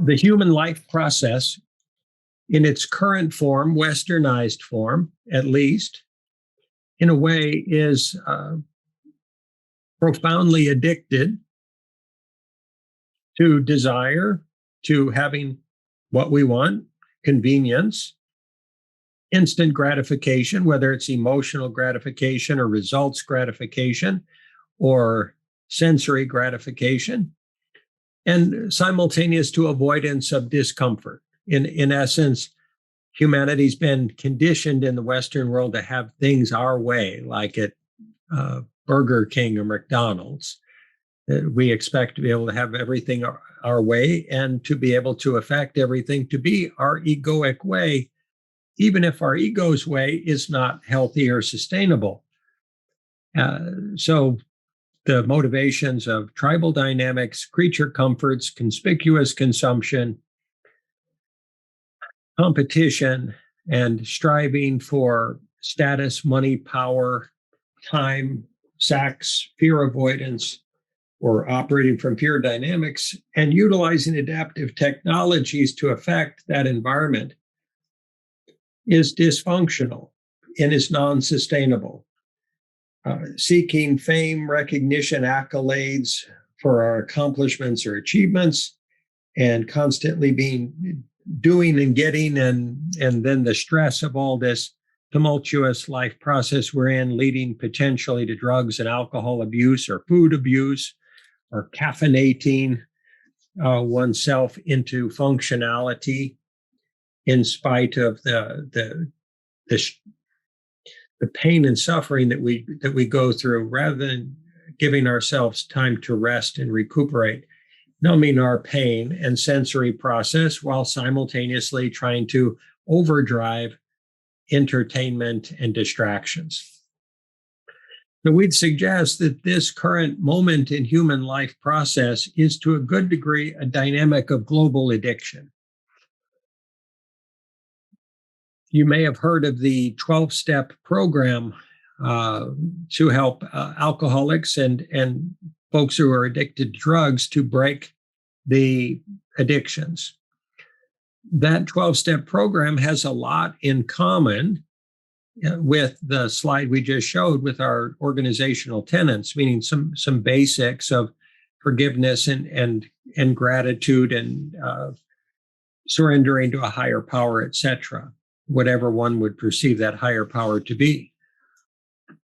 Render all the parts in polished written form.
The human life process, in its current form, westernized form, at least, in a way, is profoundly addicted to desire, to having what we want, convenience, instant gratification, whether it's emotional gratification or results gratification or sensory gratification, and simultaneous to avoidance of discomfort. In essence, humanity's been conditioned in the Western world to have things our way, like at Burger King or McDonald's. We expect to be able to have everything our way and to be able to affect everything to be our egoic way, even if our ego's way is not healthy or sustainable. So the motivations of tribal dynamics, creature comforts, conspicuous consumption, competition, and striving for status, money, power, time, sex, fear avoidance, or operating from fear dynamics, and utilizing adaptive technologies to affect that environment is dysfunctional and is non-sustainable. Seeking fame, recognition, accolades for our accomplishments or achievements, and constantly doing and getting, and then the stress of all this tumultuous life process we're in, leading potentially to drugs and alcohol abuse or food abuse, or caffeinating oneself into functionality in spite of the pain and suffering that we go through, rather than giving ourselves time to rest and recuperate, numbing our pain and sensory process while simultaneously trying to overdrive entertainment and distractions. So we'd suggest that this current moment in human life process is to a good degree a dynamic of global addiction. You may have heard of the 12-step program to help alcoholics and folks who are addicted to drugs to break the addictions. That 12-step program has a lot in common with the slide we just showed with our organizational tenets, meaning some basics of forgiveness and gratitude and surrendering to a higher power, etc., whatever one would perceive that higher power to be.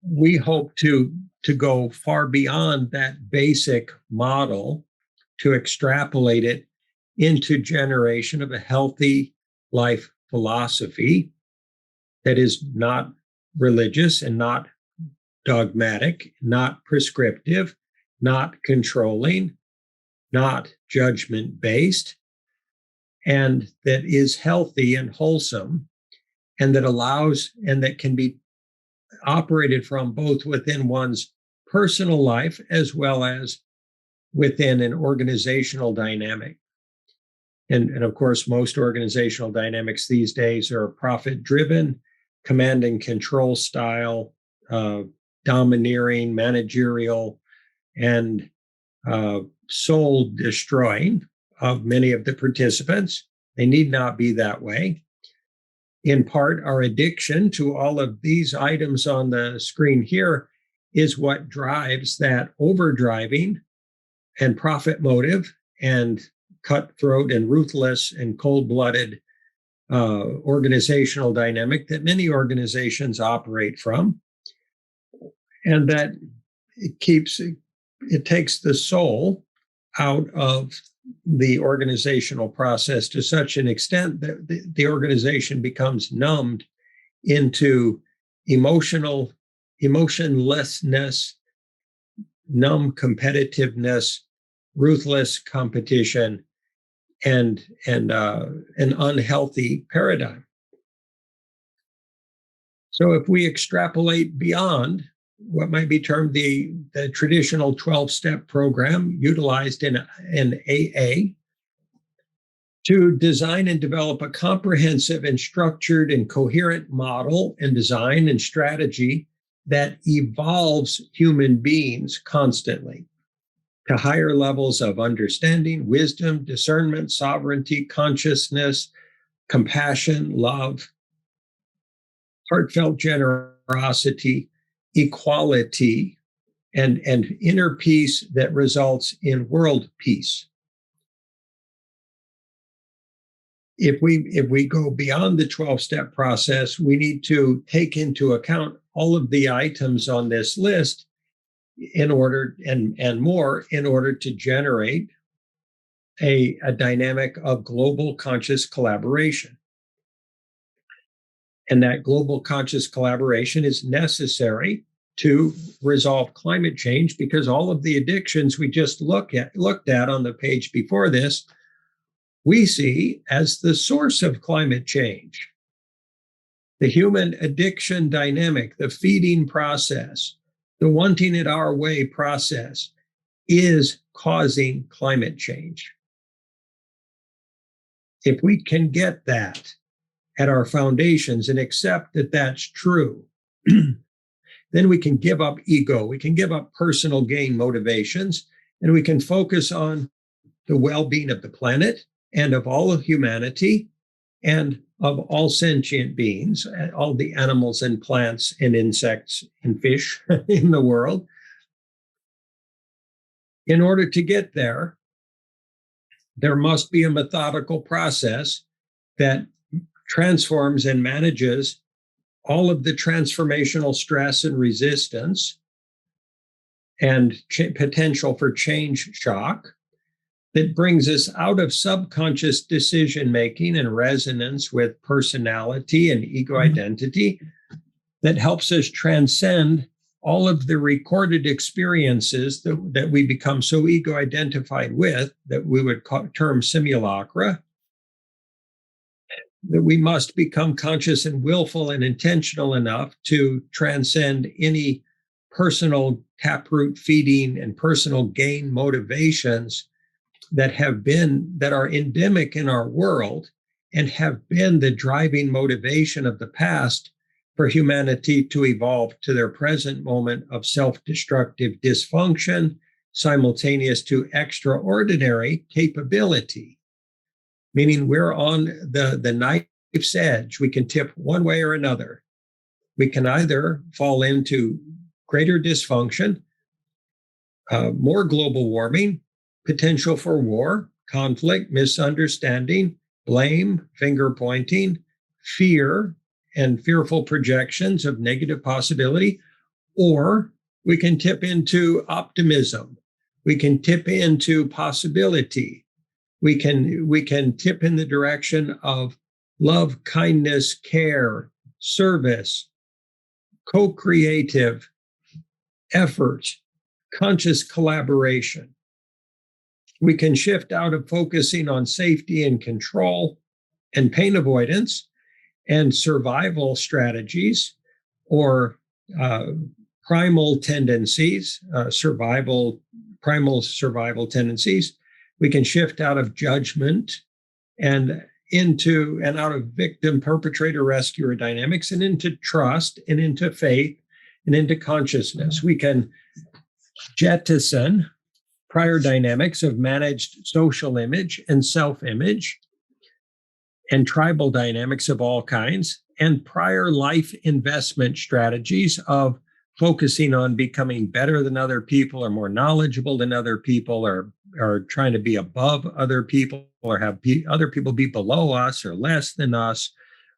We hope to go far beyond that basic model, to extrapolate it into generation of a healthy life philosophy that is not religious and not dogmatic, not prescriptive, not controlling, not judgment-based, and that is healthy and wholesome, and that allows and that can be operated from both within one's personal life as well as within an organizational dynamic. And of course, most organizational dynamics these days are profit-driven, command and control style, domineering, managerial, and soul-destroying of many of the participants. They need not be that way. In part, our addiction to all of these items on the screen here is what drives that overdriving and profit motive and cutthroat and ruthless and cold-blooded organizational dynamic that many organizations operate from. And that it takes the soul out of the organizational process to such an extent that the organization becomes numbed into emotionlessness, numb competitiveness, ruthless competition, and an unhealthy paradigm. So if we extrapolate beyond what might be termed the traditional 12-step program utilized in AA, to design and develop a comprehensive and structured and coherent model and design and strategy that evolves human beings constantly, to higher levels of understanding, wisdom, discernment, sovereignty, consciousness, compassion, love, heartfelt generosity, equality, and inner peace that results in world peace. If we go beyond the 12-step process, we need to take into account all of the items on this list in order and more in order to generate a dynamic of global conscious collaboration. And that global conscious collaboration is necessary to resolve climate change, because all of the addictions we just looked at on the page before this, we see as the source of climate change. The human addiction dynamic, the feeding process, the wanting it our way process is causing climate change. If we can get that at our foundations and accept that that's true, then we can give up ego, we can give up personal gain motivations, and we can focus on the well-being of the planet and of all of humanity and of all sentient beings, all the animals and plants and insects and fish in the world. In order to get there, there must be a methodical process that transforms and manages all of the transformational stress and resistance and potential for change shock that brings us out of subconscious decision making and resonance with personality and ego identity, that helps us transcend all of the recorded experiences that we become so ego identified with that we would term simulacra. That we must become conscious and willful and intentional enough to transcend any personal taproot feeding and personal gain motivations that are endemic in our world and have been the driving motivation of the past for humanity to evolve to their present moment of self-destructive dysfunction, simultaneous to extraordinary capability. Meaning we're on the knife's edge. We can tip one way or another. We can either fall into greater dysfunction, more global warming, potential for war, conflict, misunderstanding, blame, finger pointing, fear, and fearful projections of negative possibility, or we can tip into optimism. We can tip into possibility. We can tip in the direction of love, kindness, care, service, co-creative effort, conscious collaboration. We can shift out of focusing on safety and control and pain avoidance and survival strategies or primal tendencies, primal survival tendencies. We can shift out of judgment and out of victim, perpetrator, rescuer dynamics and into trust and into faith and into consciousness. We can jettison prior dynamics of managed social image and self-image and tribal dynamics of all kinds and prior life investment strategies of focusing on becoming better than other people or more knowledgeable than other people or trying to be above other people or have other people be below us or less than us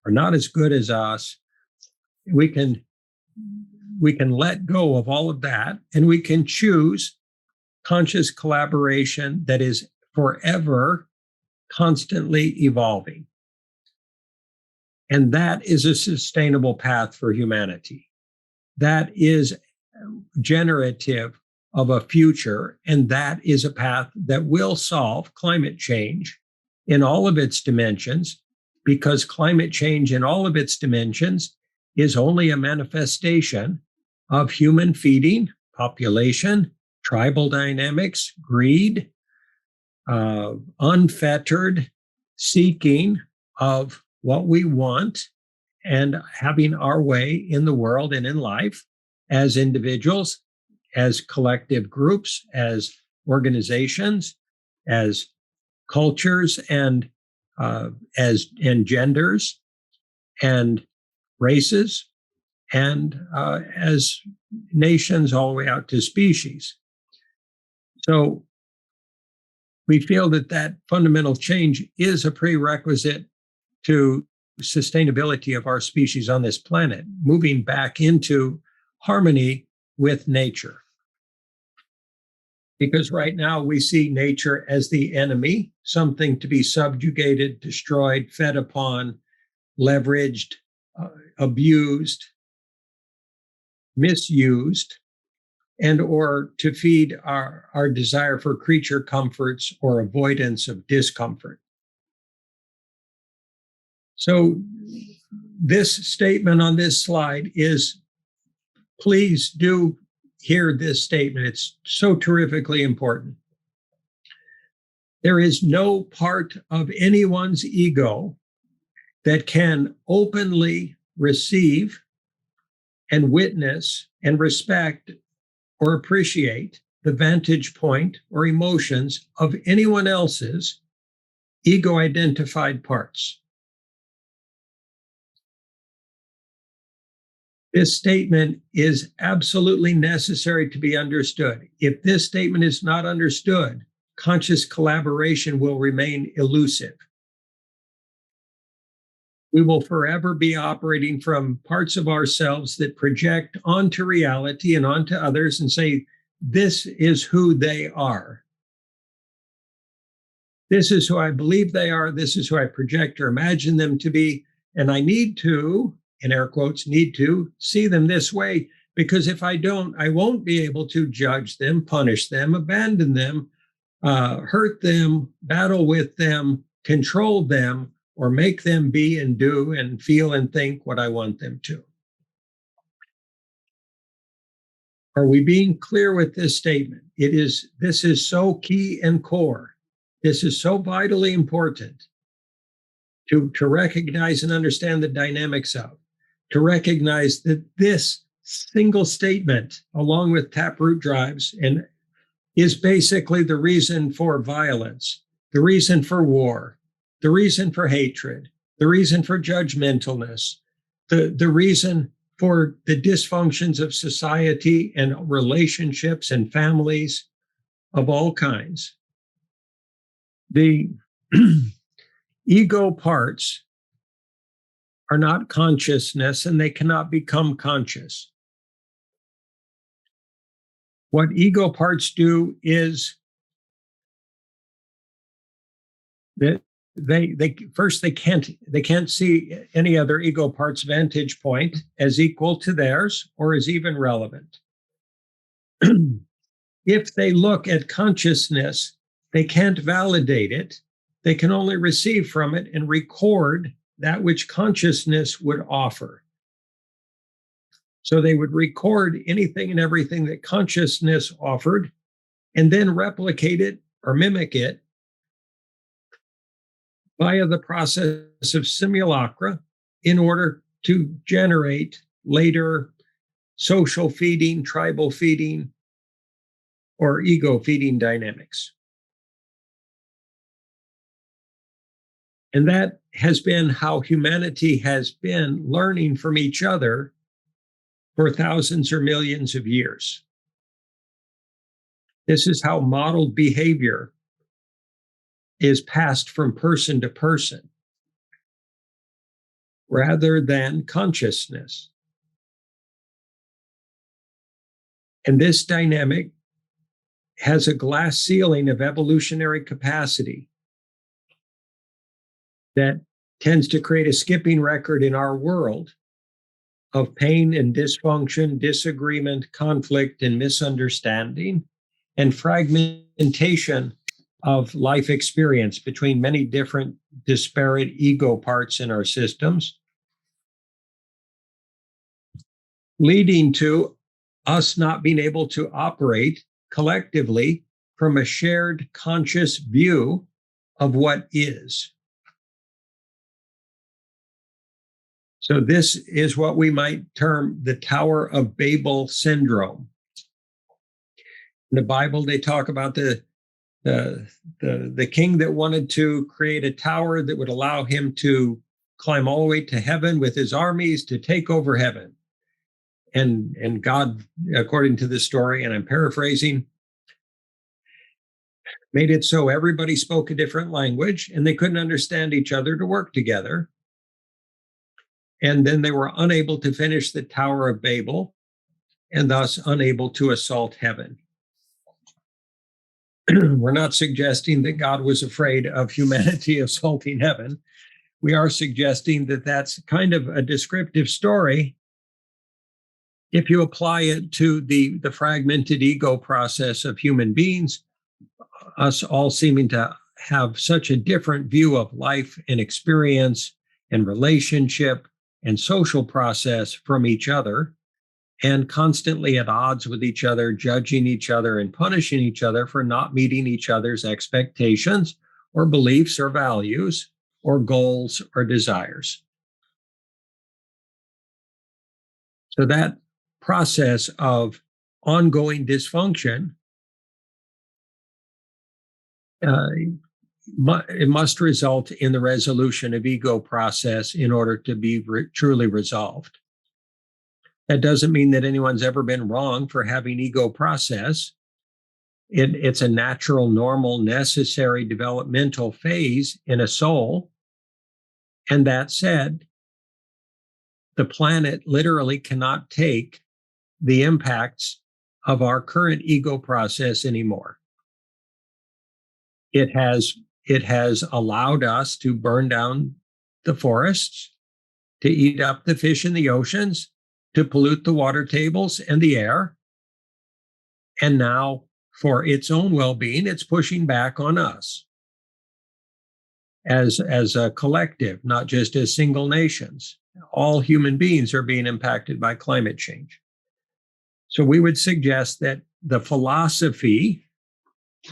or not as good as us. We can let go of all of that and we can choose conscious collaboration that is forever constantly evolving. And that is a sustainable path for humanity. That is generative of a future, and that is a path that will solve climate change in all of its dimensions, because climate change in all of its dimensions is only a manifestation of human feeding, population, tribal dynamics, greed, unfettered seeking of what we want and having our way in the world and in life as individuals, as collective groups, as organizations, as cultures, and genders and races, and as nations, all the way out to species. So we feel that that fundamental change is a prerequisite to sustainability of our species on this planet, moving back into harmony with nature. Because right now we see nature as the enemy, something to be subjugated, destroyed, fed upon, leveraged, abused, misused, and or to feed our desire for creature comforts or avoidance of discomfort. So this statement on this slide is, please do hear this statement. It's so terrifically important. There is no part of anyone's ego that can openly receive and witness and respect or appreciate the vantage point or emotions of anyone else's ego-identified parts. This statement is absolutely necessary to be understood. If this statement is not understood, conscious collaboration will remain elusive. We will forever be operating from parts of ourselves that project onto reality and onto others and say, this is who they are. This is who I believe they are. This is who I project or imagine them to be. And I need to, in air quotes, need to see them this way, because if I don't, I won't be able to judge them, punish them, abandon them, hurt them, battle with them, control them, or make them be and do and feel and think what I want them to. Are we being clear with this statement? This is so key and core. This is so vitally important to recognize and understand the dynamics of, to recognize that this single statement, along with taproot drives, and is basically the reason for violence, the reason for war, the reason for hatred, the reason for judgmentalness, the reason for the dysfunctions of society and relationships and families of all kinds. The ego parts are not consciousness, and they cannot become conscious. What ego parts do is that they can't see any other ego part's vantage point as equal to theirs or as even relevant. If they look at consciousness, they can't validate it. They can only receive from it and record that which consciousness would offer. So they would record anything and everything that consciousness offered and then replicate it or mimic it via the process of simulacra in order to generate later social feeding, tribal feeding, or ego feeding dynamics. And that has been how humanity has been learning from each other for thousands or millions of years. This is how modeled behavior is passed from person to person rather than consciousness. And this dynamic has a glass ceiling of evolutionary capacity that tends to create a skipping record in our world of pain and dysfunction, disagreement, conflict, and misunderstanding, and fragmentation of life experience between many different disparate ego parts in our systems, leading to us not being able to operate collectively from a shared conscious view of what is. So this is what we might term the Tower of Babel syndrome. In the Bible, they talk about the king that wanted to create a tower that would allow him to climb all the way to heaven with his armies to take over heaven. And God, according to this story, and I'm paraphrasing, made it so everybody spoke a different language and they couldn't understand each other to work together. And then they were unable to finish the Tower of Babel and thus unable to assault heaven. We're not suggesting that God was afraid of humanity assaulting heaven. We are suggesting that that's kind of a descriptive story if you apply it to the fragmented ego process of human beings, us all seeming to have such a different view of life and experience and relationship and social process from each other, and constantly at odds with each other, judging each other and punishing each other for not meeting each other's expectations or beliefs or values or goals or desires. So that process of ongoing dysfunction, it must result in the resolution of ego process in order to be truly resolved. That doesn't mean that anyone's ever been wrong for having ego process. It's a natural, normal, necessary developmental phase in a soul. And that said, the planet literally cannot take the impacts of our current ego process anymore. It has allowed us to burn down the forests, to eat up the fish in the oceans, to pollute the water tables and the air. And now, for its own well-being, it's pushing back on us as a collective, not just as single nations. All human beings are being impacted by climate change. So we would suggest that the philosophy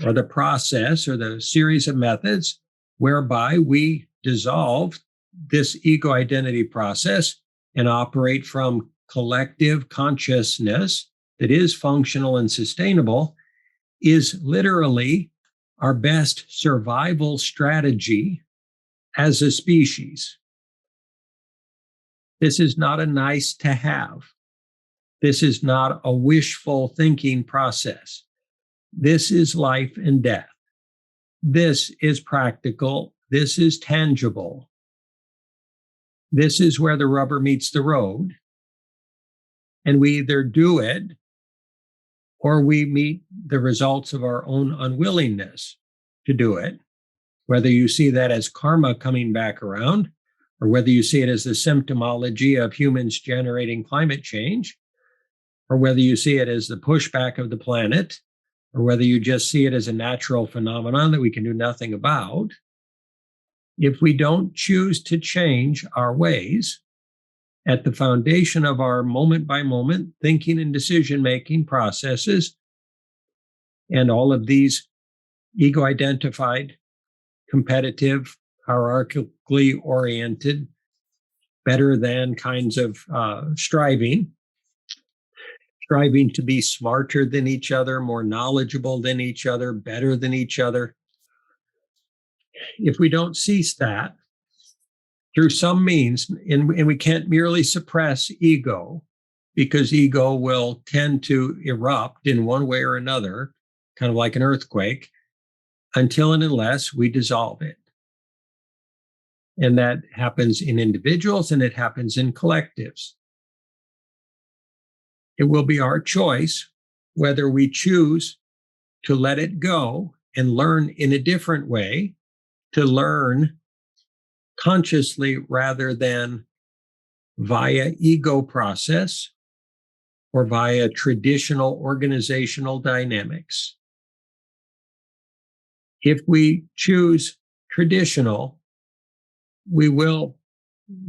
or the process or the series of methods whereby we dissolve this ego identity process and operate from collective consciousness that is functional and sustainable is literally our best survival strategy as a species. This is not a nice to have. This is not a wishful thinking process. This is life and death. This is practical. This is tangible. This is where the rubber meets the road. And we either do it or we meet the results of our own unwillingness to do it, whether you see that as karma coming back around, or whether you see it as the symptomology of humans generating climate change, or whether you see it as the pushback of the planet, or whether you just see it as a natural phenomenon that we can do nothing about. If we don't choose to change our ways at the foundation of our moment by moment thinking and decision-making processes, and all of these ego-identified, competitive, hierarchically oriented, better than kinds of striving to be smarter than each other, more knowledgeable than each other, better than each other. If we don't cease that through some means, and we can't merely suppress ego, because ego will tend to erupt in one way or another, kind of like an earthquake, until and unless we dissolve it. And that happens in individuals and it happens in collectives. It will be our choice whether we choose to let it go and learn in a different way, to learn consciously rather than via ego process or via traditional organizational dynamics. If we choose traditional, we will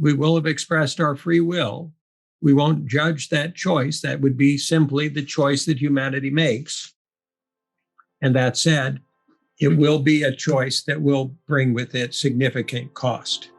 have expressed our free will. We won't judge that choice. That would be simply the choice that humanity makes. And that said, it will be a choice that will bring with it significant cost.